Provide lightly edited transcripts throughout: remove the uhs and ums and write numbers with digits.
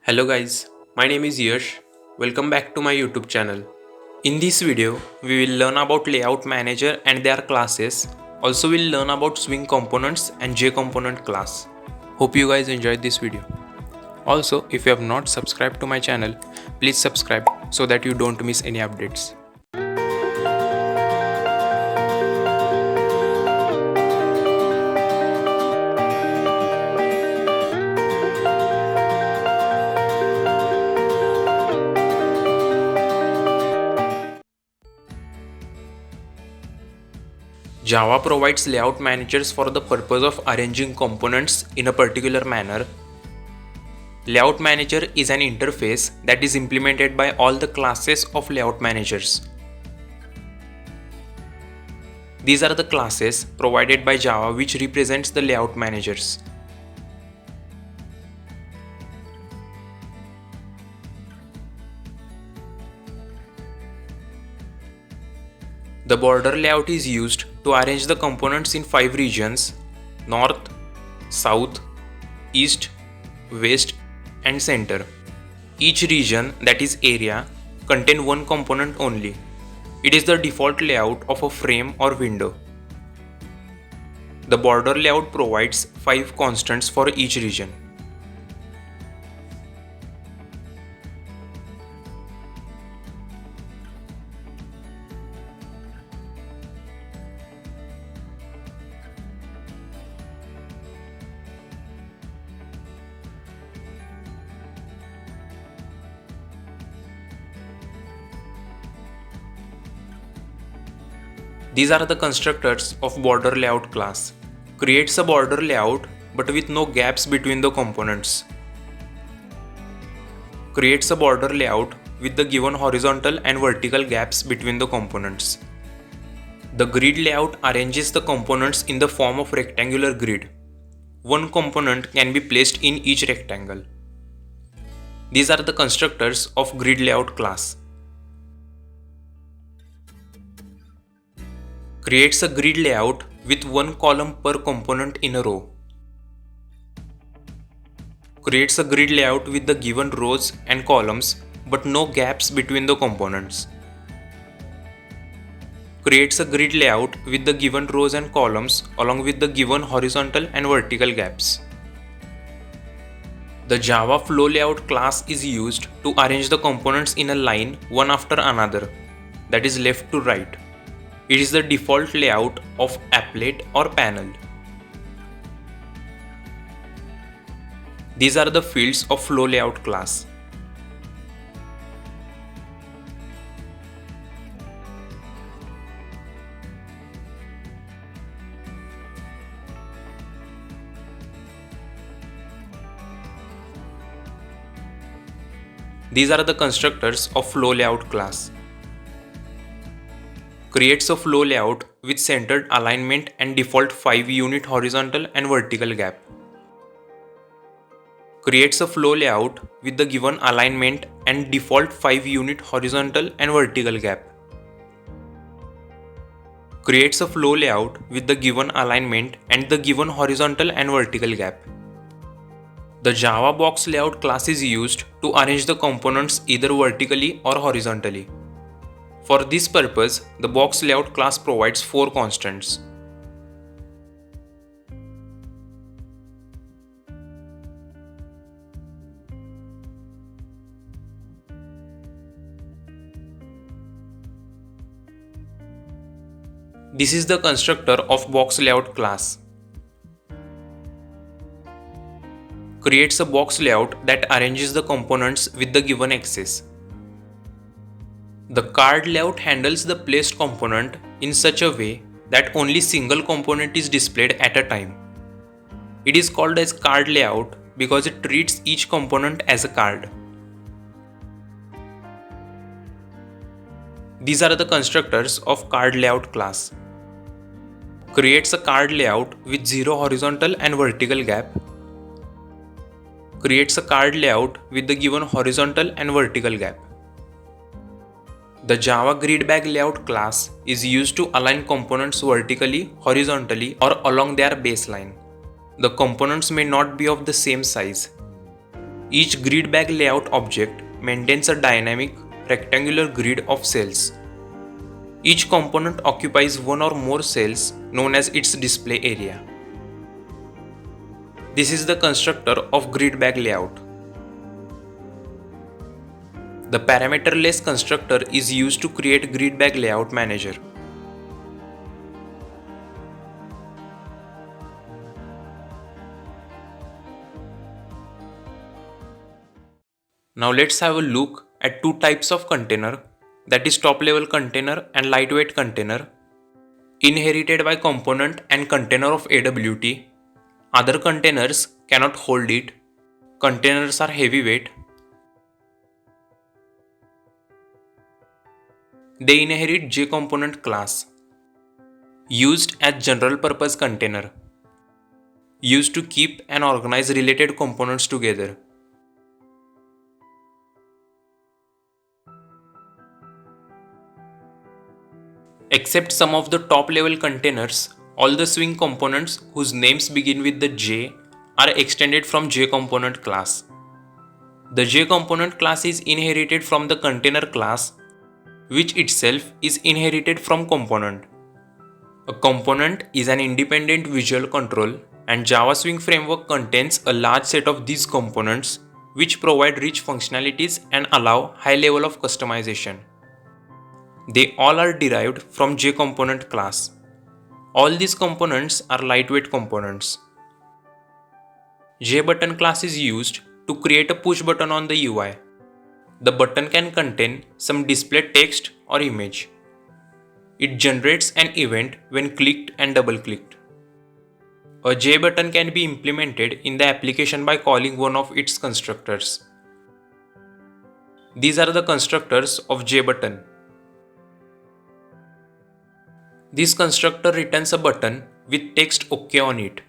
Hello guys, my name is Yash. Welcome back to my YouTube channel. In this video, we will learn about Layout Manager and their classes. Also we'll learn about Swing Components and JComponent class. Hope you guys enjoyed this video. Also, if you have not subscribed to my channel, please subscribe so that you don't miss any updates. Java provides layout managers for the purpose of arranging components in a particular manner. Layout Manager is an interface that is implemented by all the classes of layout managers. These are the classes provided by Java which represents the layout managers. The border layout is used to arrange the components in 5 regions: North, South, East, West, and Center. Each region, that is area, contains one component only. It is the default layout of a frame or window. The border layout provides 5 constants for each region. These are the constructors of border layout class. Creates a border layout but with no gaps between the components. Creates a border layout with the given horizontal and vertical gaps between the components. The grid layout arranges the components in the form of rectangular grid. One component can be placed in each rectangle. These are the constructors of grid layout class. Creates a grid layout with one column per component in a row. Creates a grid layout with the given rows and columns but no gaps between the components. Creates a grid layout with the given rows and columns along with the given horizontal and vertical gaps. The Java Flow Layout class is used to arrange the components in a line one after another, that is left to right. It is the default layout of applet or panel. These are the fields of Flow Layout class. These are the constructors of Flow Layout class. Creates a flow layout with centered alignment and default 5-unit horizontal and vertical gap. Creates a flow layout with the given alignment and default 5-unit horizontal and vertical gap. Creates a flow layout with the given alignment and the given horizontal and vertical gap. The Java Box Layout class is used to arrange the components either vertically or horizontally. For this purpose, the Box Layout class provides 4 constants. This is the constructor of Box Layout class. Creates a box layout that arranges the components with the given axis. The card layout handles the placed component in such a way that only single component is displayed at a time. It is called as card layout because it treats each component as a card. These are the constructors of card layout class. Creates a card layout with 0 horizontal and vertical gap. Creates a card layout with the given horizontal and vertical gap. The Java Grid Bag Layout class is used to align components vertically, horizontally, or along their baseline. The components may not be of the same size. Each grid bag layout object maintains a dynamic rectangular grid of cells. Each component occupies one or more cells known as its display area. This is the constructor of grid bag layout. The parameterless constructor is used to create grid bag layout manager. Now let's have a look at two types of container, that is top level container and lightweight container. Inherited by component and container of AWT. Other containers cannot hold it. Containers are heavyweight. They inherit JComponent class. Used as general purpose container. Used to keep and organize related components together. Except some of the top level containers, all the Swing components whose names begin with the J are extended from JComponent class. The JComponent class is inherited from the container class, which itself is inherited from component. A component is an independent visual control, and Java Swing framework contains a large set of these components which provide rich functionalities and allow high level of customization. They all are derived from JComponent class. All these components are lightweight components. JButton class is used to create a push button on the UI. The button can contain some display text or image. It generates an event when clicked and double-clicked. A JButton can be implemented in the application by calling one of its constructors. These are the constructors of JButton. This constructor returns a button with text OK on it.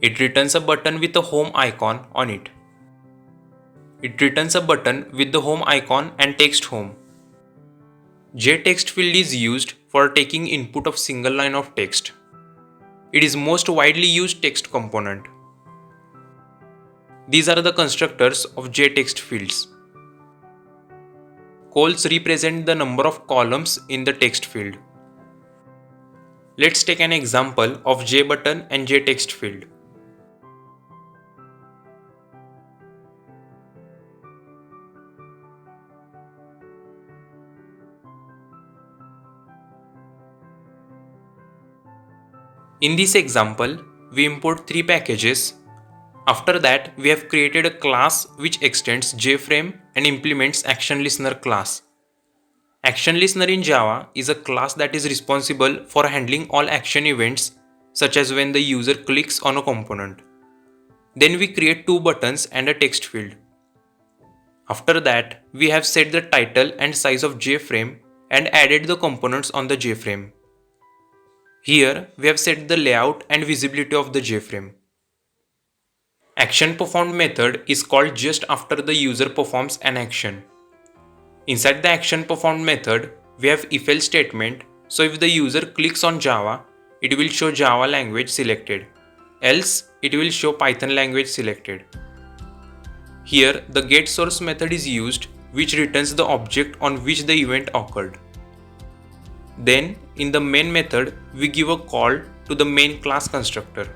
It returns a button with a home icon on it. It returns a button with the home icon and text home. JText field is used for taking input of single line of text. It is most widely used text component. These are the constructors of JText fields. Cols represent the number of columns in the text field. Let's take an example of JButton and JText field. In this example, we import three packages. After that, we have created a class which extends JFrame and implements ActionListener class. ActionListener in Java is a class that is responsible for handling all action events, such as when the user clicks on a component. Then we create two buttons and a text field. After that, we have set the title and size of JFrame and added the components on the JFrame. Here, we have set the layout and visibility of the JFrame. ActionPerformed method is called just after the user performs an action. Inside the ActionPerformed method, we have if-else statement, so if the user clicks on Java, it will show Java language selected, else it will show Python language selected. Here, the getSource method is used, which returns the object on which the event occurred. Then, in the main method, we give a call to the main class constructor.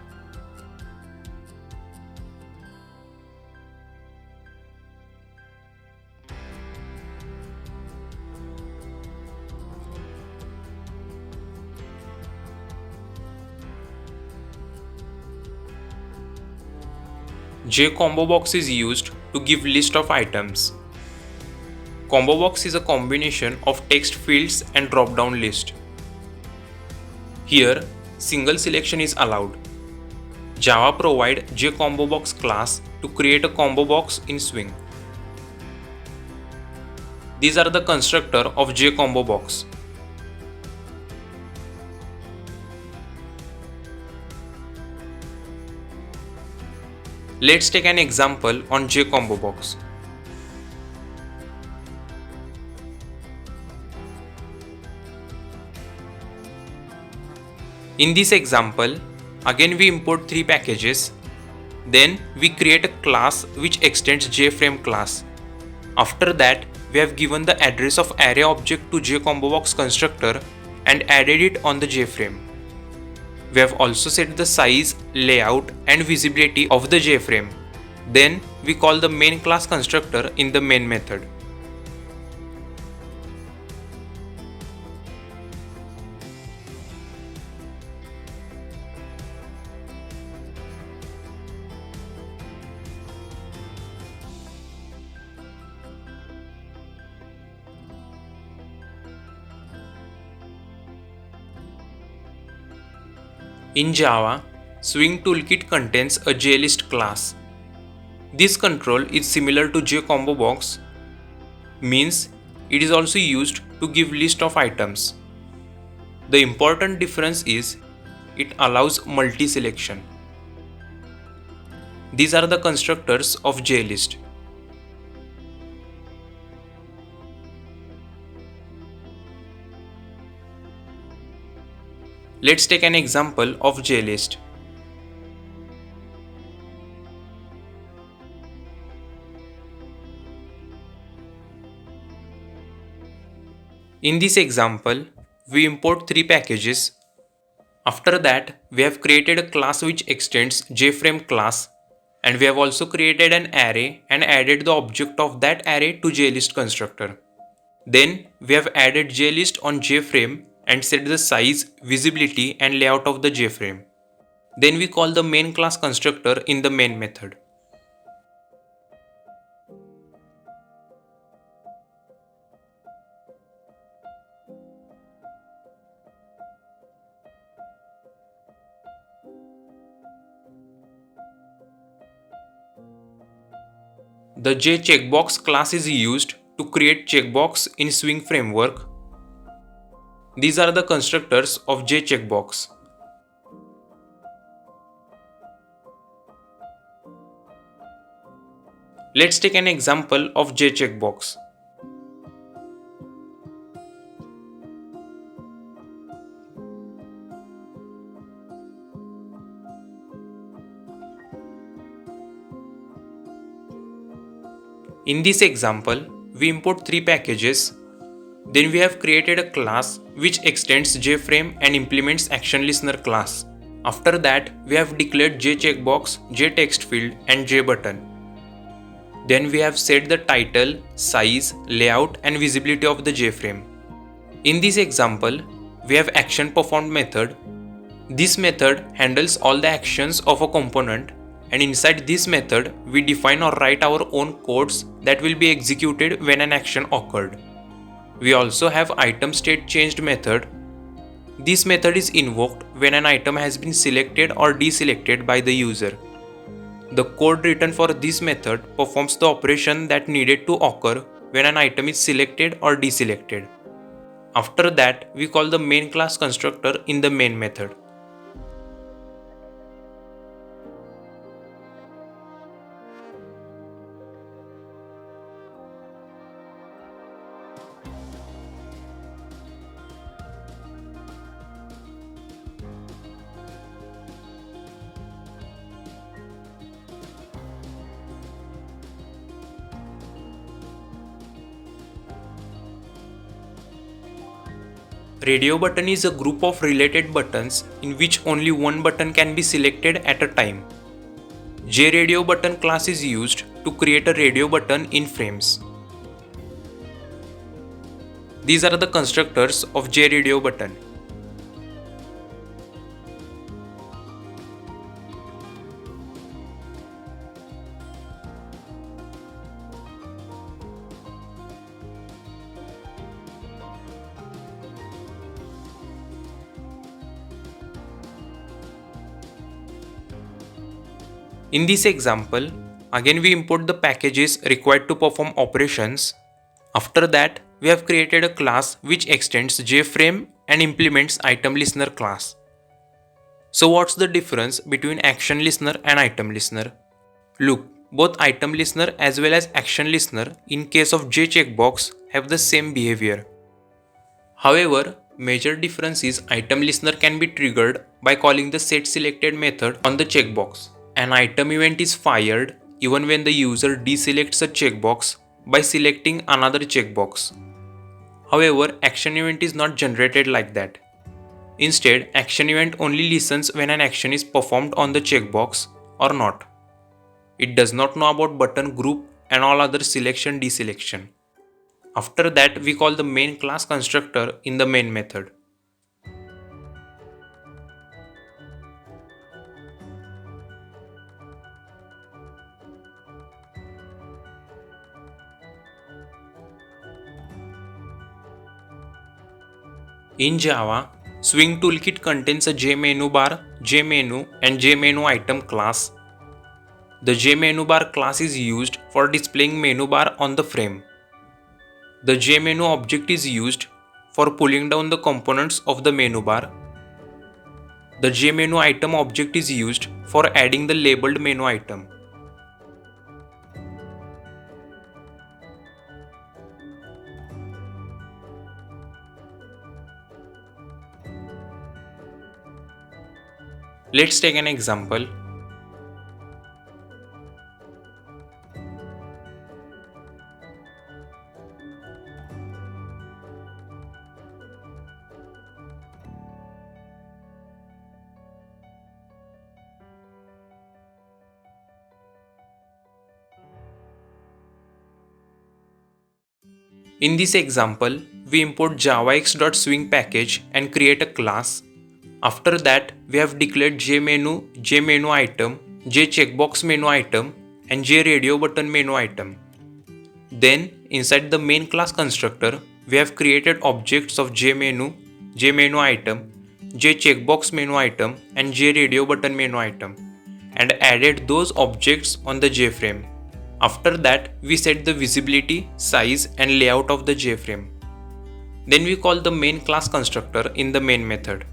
JComboBox is used to give list of items. ComboBox is a combination of text fields and drop-down list. Here, single selection is allowed. Java provides JComboBox class to create a combo box in Swing. These are the constructor of JComboBox. Let's take an example on JComboBox. In this example, again we import three packages. Then we create a class which extends JFrame class. After that, we have given the address of array object to JComboBox constructor and added it on the JFrame. We have also set the size, layout and visibility of the JFrame. Then we call the main class constructor in the main method. In Java, Swing Toolkit contains a JList class. This control is similar to JComboBox, means it is also used to give list of items. The important difference is it allows multi-selection. These are the constructors of JList. Let's take an example of JList. In this example, we import 3 packages. After that, we have created a class which extends JFrame class, and we have also created an array and added the object of that array to JList constructor. Then we have added JList on JFrame and set the size, visibility and layout of the JFrame. Then we call the main class constructor in the main method. The JCheckbox class is used to create checkbox in Swing framework. These are the constructors of JCheckbox. Let's take an example of JCheckbox. In this example, we import 3 packages. Then we have created a class which extends JFrame and implements ActionListener class. After that, we have declared JCheckbox, JTextField and JButton. Then we have set the title, size, layout and visibility of the JFrame. In this example, we have ActionPerformed method. This method handles all the actions of a component, and inside this method, we define or write our own codes that will be executed when an action occurred. We also have ItemStateChanged method. This method is invoked when an item has been selected or deselected by the user. The code written for this method performs the operation that needed to occur when an item is selected or deselected. After that, we call the main class constructor in the main method. Radio button is a group of related buttons in which only one button can be selected at a time. JRadioButton class is used to create a radio button in frames. These are the constructors of JRadioButton. In this example, again we import the packages required to perform operations. After that, we have created a class which extends JFrame and implements ItemListener class. So what's the difference between ActionListener and ItemListener? Look, both ItemListener as well as ActionListener in case of JCheckbox have the same behavior. However, major difference is ItemListener can be triggered by calling the setSelected method on the checkbox. An item event is fired even when the user deselects a checkbox by selecting another checkbox. However, action event is not generated like that. Instead, action event only listens when an action is performed on the checkbox or not. It does not know about button group and all other selection deselection. After that, we call the main class constructor in the main method. In Java, Swing Toolkit contains a JMenuBar, JMenu and JMenuItem class. The JMenuBar class is used for displaying menu bar on the frame. The JMenu object is used for pulling down the components of the menu bar. The JMenuItem object is used for adding the labeled menu item. Let's take an example. In this example, we import javax.swing package and create a class. After that, we have declared jmenu, jmenuItem, jcheckbox menu item, and jradio button menu item. Then, inside the main class constructor, we have created objects of jmenu, jmenuItem, jcheckbox menu item, and jradio button menu item, and added those objects on the JFrame. After that, we set the visibility, size, and layout of the JFrame. Then we call the main class constructor in the main method.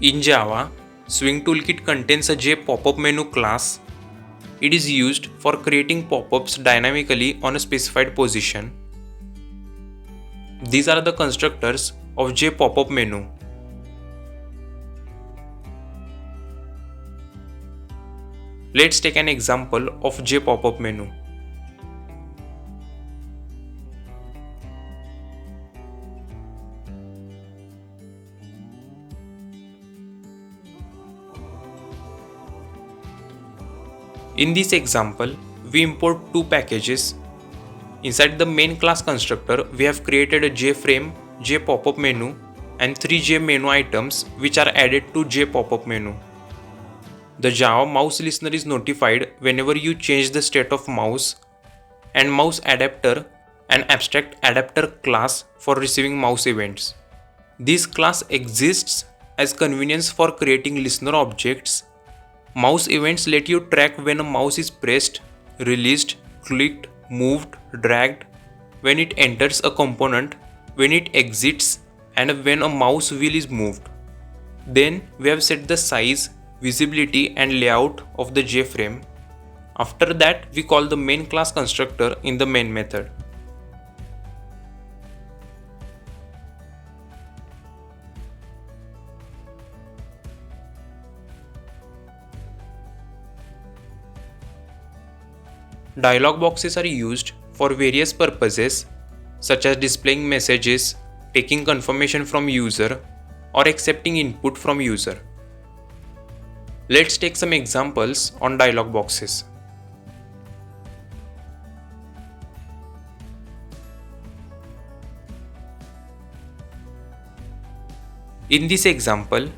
In Java, Swing Toolkit contains a JPopUp menu class. It is used for creating pop-ups dynamically on a specified position. These are the constructors of JPopUp menu. Let's take an example of JPopUp menu. In this example, we import two packages. Inside the main class constructor, we have created a JFrame, JPopUp menu, and 3 JMenuItems which are added to JPopUp menu. The Java mouse listener is notified whenever you change the state of mouse, and mouse adapter, an abstract adapter class for receiving mouse events. This class exists as convenience for creating listener objects. Mouse events let you track when a mouse is pressed, released, clicked, moved, dragged, when it enters a component, when it exits, and when a mouse wheel is moved. Then we have set the size, visibility, and layout of the JFrame. After that, we call the main class constructor in the main method. Dialog boxes are used for various purposes such as displaying messages, taking confirmation from user, or accepting input from user. Let's take some examples on dialog boxes. In this example,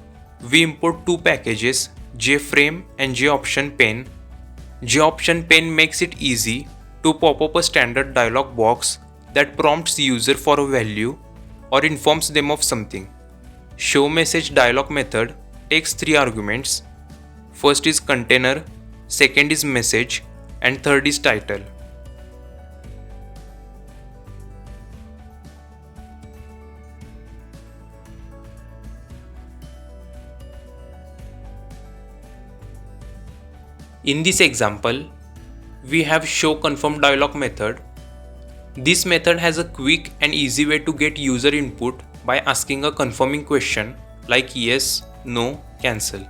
we import two packages, JFrame and JOptionPen. JOptionPen makes it easy to pop up a standard dialog box that prompts user for a value or informs them of something. ShowMessage dialog method takes 3 arguments. First is container, second is message, and third is title. In this example, we have show confirm dialog method. This method has a quick and easy way to get user input by asking a confirming question like yes, no, cancel.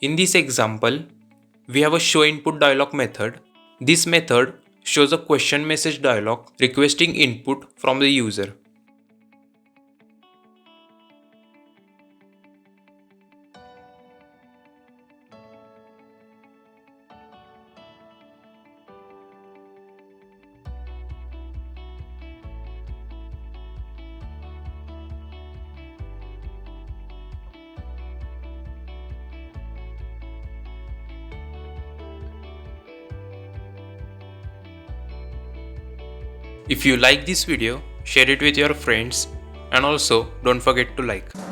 In this example, we have a show input dialog method. This method shows a question message dialog requesting input from the user. If you like this video, share it with your friends and also don't forget to like.